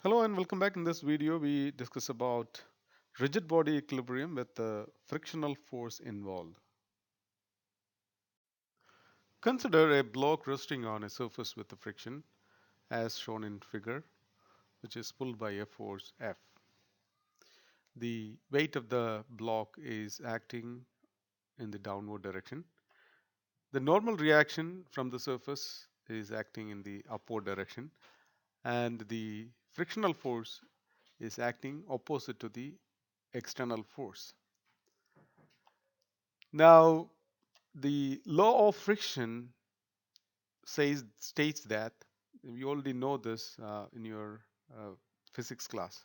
Hello and welcome back. In this video, we discuss about rigid body equilibrium with the frictional force involved. Consider a block resting on a surface with the friction as shown in figure, which is pulled by a force F. The weight of the block is acting in the downward direction. The normal reaction from the surface is acting in the upward direction, and the frictional force is acting opposite to the external force. Now, the law of friction states that you already know this in your physics class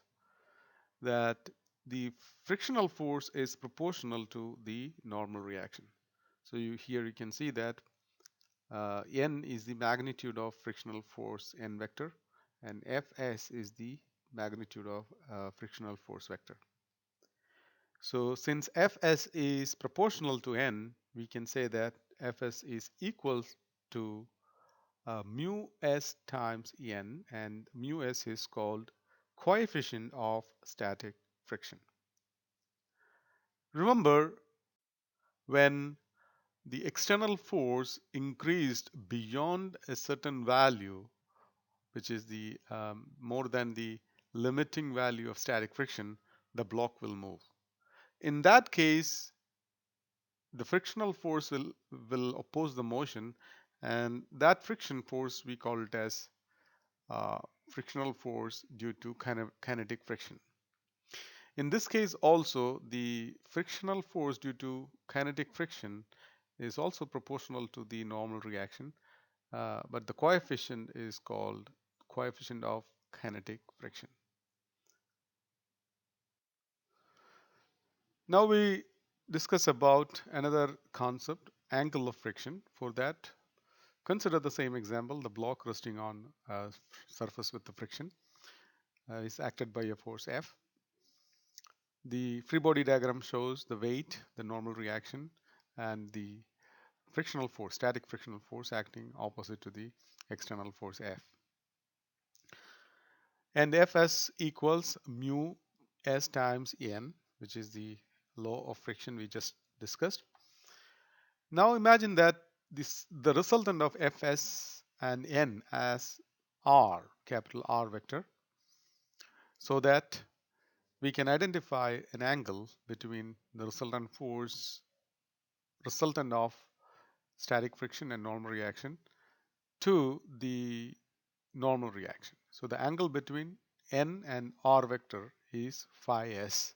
that the frictional force is proportional to the normal reaction. So here you can see that n is the magnitude of frictional force n vector, and Fs is the magnitude of frictional force vector. So since Fs is proportional to n, we can say that Fs is equal to mu s times n, and mu s is called coefficient of static friction. Remember, when the external force increased beyond a certain value, which is the more than the limiting value of static friction, the block will move. In that case, the frictional force will oppose the motion, and that friction force we call it as uh, frictional force due to kinetic friction. In this case also, the frictional force due to kinetic friction is also proportional to the normal reaction, but the coefficient is called coefficient of kinetic friction. Now we discuss about another concept, angle of friction. For that, consider the same example. The block resting on a surface with the friction is acted by a force F. The free body diagram shows the weight, the normal reaction, and the frictional force, static frictional force acting opposite to the external force F. And Fs equals mu s times n, which is the law of friction we just discussed. Now imagine that the resultant of Fs and n as r, capital R vector, so that we can identify an angle between the resultant of static friction and normal reaction to the normal reaction. So the angle between n and r vector is phi s,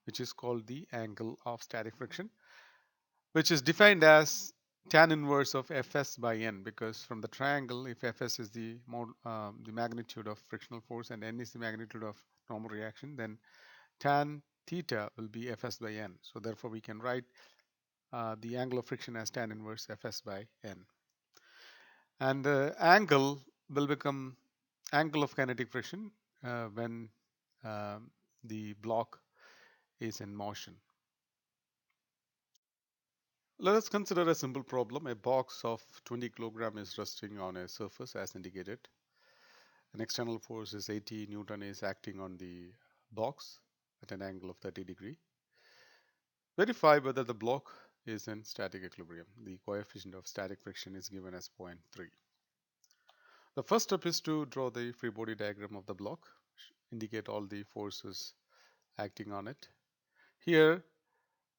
which is called the angle of static friction, which is defined as tan inverse of Fs by n, because from the triangle, if Fs is the magnitude of frictional force and n is the magnitude of normal reaction, then tan theta will be Fs by n. So therefore we can write the angle of friction as tan inverse Fs by n. And the angle will become angle of kinetic friction when the block is in motion. Let us consider a simple problem. A box of 20 kg is resting on a surface as indicated. An external force is 80 Newton is acting on the box at an angle of 30 degree. Verify whether the block is in static equilibrium. The coefficient of static friction is given as 0.3. The first step is to draw the free body diagram of the block, indicate all the forces acting on it. Here,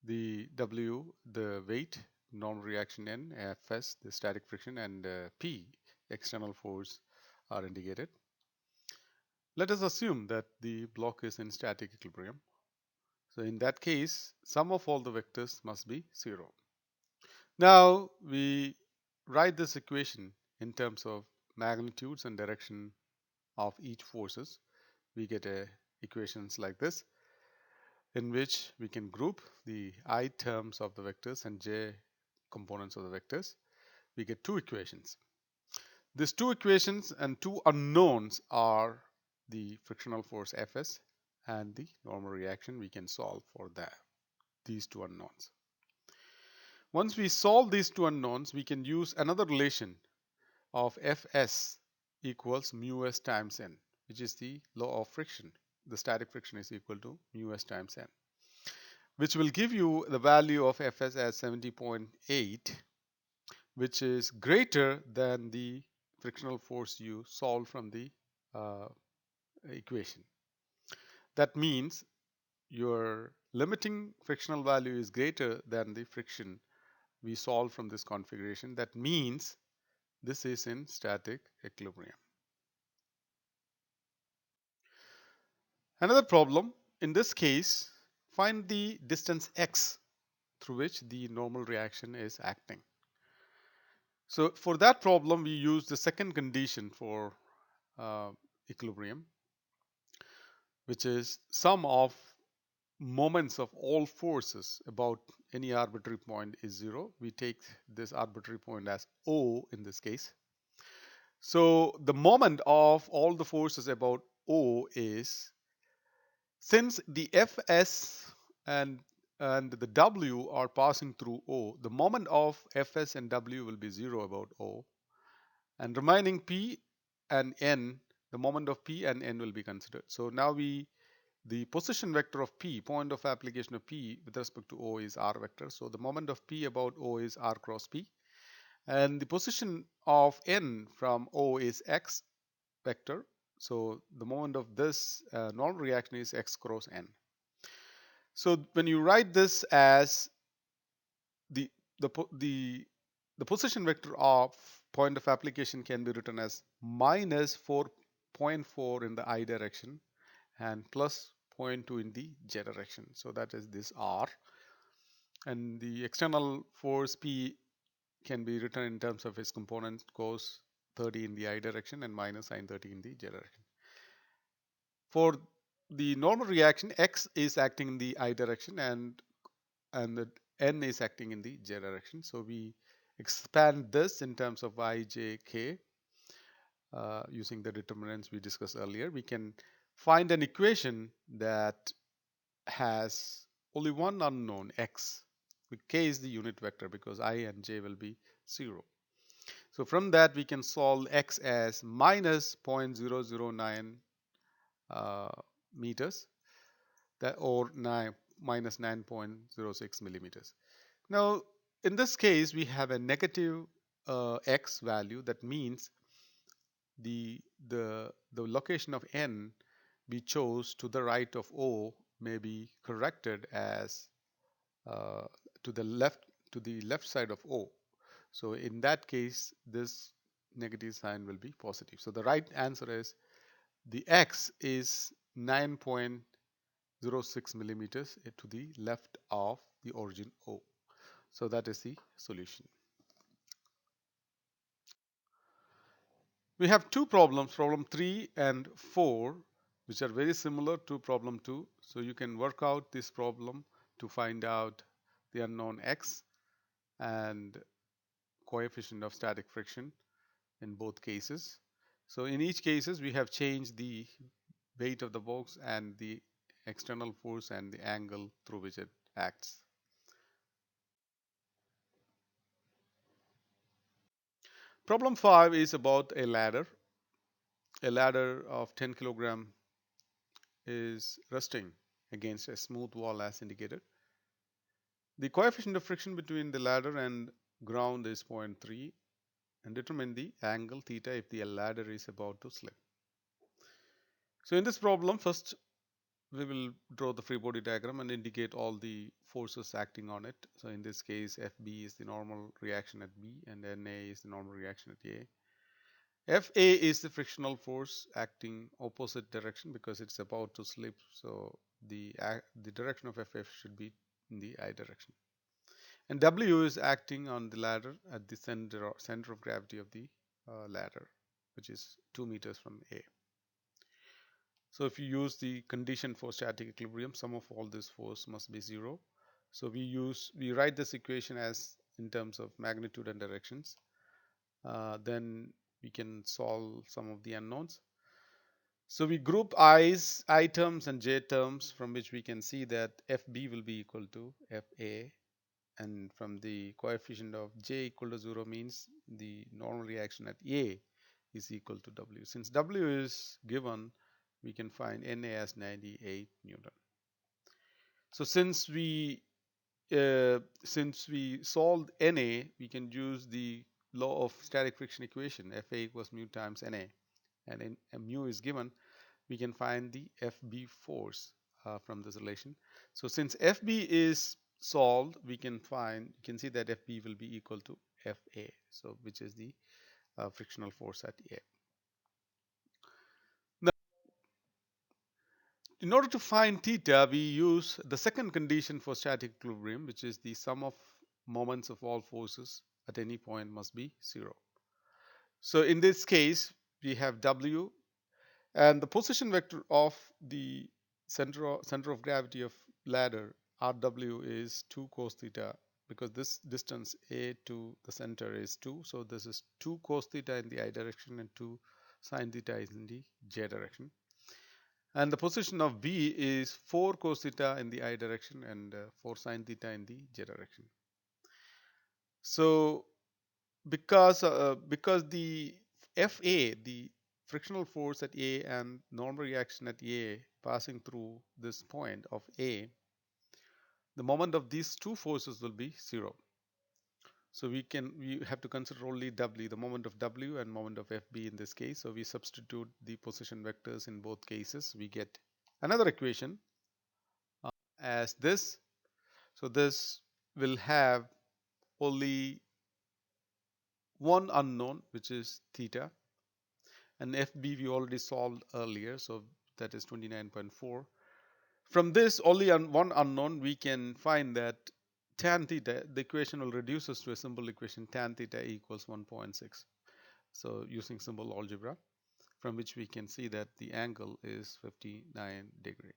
the W, the weight, normal reaction N, Fs, the static friction, and P, external force, are indicated. Let us assume that the block is in static equilibrium. So in that case, sum of all the vectors must be 0. Now we write this equation in terms of magnitudes and direction of each forces. We get equations like this, in which we can group the I terms of the vectors and j components of the vectors. We get two equations. These two equations and two unknowns are the frictional force Fs and the normal reaction. We can solve for these two unknowns. Once we solve these two unknowns, we can use another relation of Fs equals mu s times n. which is the law of friction. The static friction is equal to mu s times n, which will give you the value of Fs as 70.8, which is greater than the frictional force you solve from the uh, equation. That means your limiting frictional value is greater than the friction we solve from this configuration. That means this is in static equilibrium. Another problem, in this case, find the distance x through which the normal reaction is acting. So for that problem, we use the second condition for equilibrium, which is sum of moments of all forces about any arbitrary point is 0. We take this arbitrary point as O in this case. So the moment of all the forces about O is, since the Fs and the W are passing through O, the moment of Fs and W will be 0 about O, and remaining P and N, the moment of P and N will be considered. So now the position vector of P, point of application of P with respect to O, is R vector. So the moment of P about O is R cross P, and the position of N from O is X vector. So the moment of this normal reaction is X cross N. So when you write this as the the the the position vector of point of application can be written as minus 4.4 in the I direction and plus zero point 0.2 in the J direction. So that is this R. And the external force P can be written in terms of its component cos 30 in the I direction and minus sine 30 in the J direction. For the normal reaction, X is acting in the I direction and the N is acting in the J direction. So we expand this in terms of I, J, K using the determinants we discussed earlier. We can find an equation that has only one unknown, X. K is the unit vector because I and J will be 0. So from that we can solve X as minus 0.009 meters, that or minus 9.06 millimeters. Now in this case we have a negative X value. That means the location of N we chose to the right of O may be corrected as uh, to the left side of O. So in that case, this negative sign will be positive. So the right answer is the X is 9.06 millimeters to the left of the origin O. So that is the solution. We have two problems, problem 3 and 4, which are very similar to problem 2. So you can work out this problem to find out the unknown X and coefficient of static friction in both cases. So in each cases we have changed the weight of the box and the external force and the angle through which it acts. Problem 5 is about a ladder. A ladder of 10 kilogram is resting against a smooth wall as indicated. The coefficient of friction between the ladder and ground is 0.3, and determine the angle theta if the ladder is about to slip. So in this problem, first we will draw the free body diagram and indicate all the forces acting on it. So in this case, FB is the normal reaction at B and NA is the normal reaction at A. FA is the frictional force acting opposite direction because it's about to slip. So the direction of FF should be in the I direction. And W is acting on the ladder at the center of gravity of the ladder, which is 2 meters from A. So if you use the condition for static equilibrium, sum of all this force must be 0. So we write this equation as in terms of magnitude and directions. Then we can solve some of the unknowns. So we group I terms and J terms, from which we can see that FB will be equal to FA, and from the coefficient of J equal to 0 means the normal reaction at A is equal to W. Since W is given, we can find Na as 98 Newton. So since we solved Na, we can use the law of static friction equation, Fa equals mu times Na, and in mu is given, we can find the Fb force from this relation. So since Fb is solved, we can see that Fb will be equal to Fa, so which is the frictional force at A. Now, in order to find theta, we use the second condition for static equilibrium, which is the sum of moments of all forces at any point must be 0. So in this case, we have W, and the position vector of the center of gravity of ladder Rw is 2 cos theta, because this distance A to the center is 2. So this is 2 cos theta in the I direction and 2 sin theta is in the J direction. And the position of B is 4 cos theta in the I direction and 4 sin theta in the J direction. So because the Fa, the frictional force at A and normal reaction at A passing through this point of A, the moment of these two forces will be 0. So we have to consider only W, the moment of W and moment of Fb in this case. So we substitute the position vectors in both cases. We get another equation as this. So this will have only one unknown, which is theta, and Fb we already solved earlier, so that is 29.4. From this only one unknown, we can find that tan theta, the equation will reduce us to a simple equation, tan theta equals 1.6. So using simple algebra, from which we can see that the angle is 59 degree.